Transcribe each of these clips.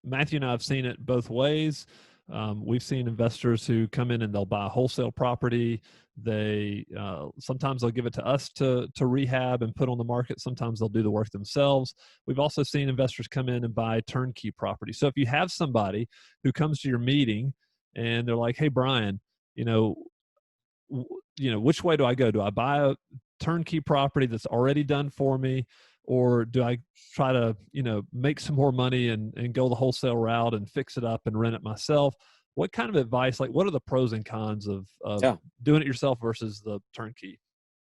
Matthew and I have seen it both ways. We've seen investors who come in and they'll buy a wholesale property. They sometimes they'll give it to us to rehab and put on the market. Sometimes they'll do the work themselves. We've also seen investors come in and buy turnkey property. So if you have somebody who comes to your meeting and they're like, "Hey, Brian, you know, which way do I go? Do I buy a turnkey property that's already done for me, or do I try to, make some more money and go the wholesale route and fix it up and rent it myself?" What kind of advice, like what are the pros and cons of Yeah. doing it yourself versus the turnkey?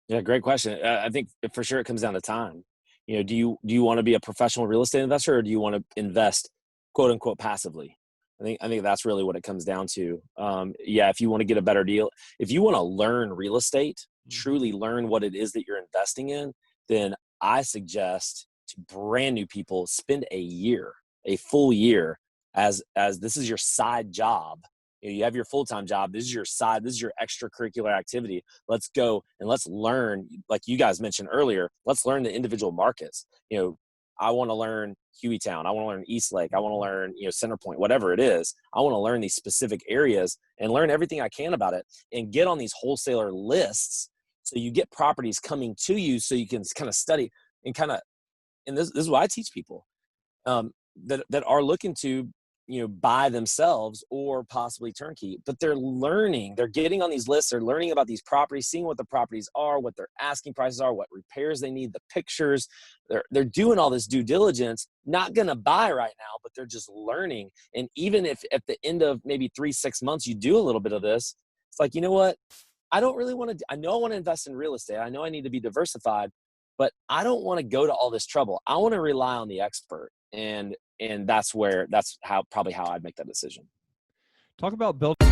Yeah. Great question. I think for sure it comes down to time. Do you want to be a professional real estate investor, or do you want to invest quote unquote passively? I think that's really what it comes down to. Yeah. If you want to get a better deal, if you want to learn real estate, Mhm. truly learn what it is that you're investing in, then I suggest to brand new people spend a full year as this is your side job. You have your full-time job. This is your side. This is your extracurricular activity. Let's go and let's learn, like you guys mentioned earlier, let's learn the individual markets. I want to learn Hueytown. I want to learn Eastlake. I want to learn, Centerpoint, whatever it is. I want to learn these specific areas and learn everything I can about it and get on these wholesaler lists. So you get properties coming to you so you can kind of study and and this is what I teach people, that are looking to buy themselves or possibly turnkey, but they're getting on these lists, they're learning about these properties, seeing what the properties are, what their asking prices are, what repairs they need, the pictures. They're doing all this due diligence, not going to buy right now, but they're just learning. And even if at the end of maybe 3-6 months you do a little bit of this, it's like, you know what, I don't really want to, I know I want to invest in real estate, I know I need to be diversified, but I don't want to go to all this trouble. I want to rely on the expert. And that's how I'd make that decision. Talk about building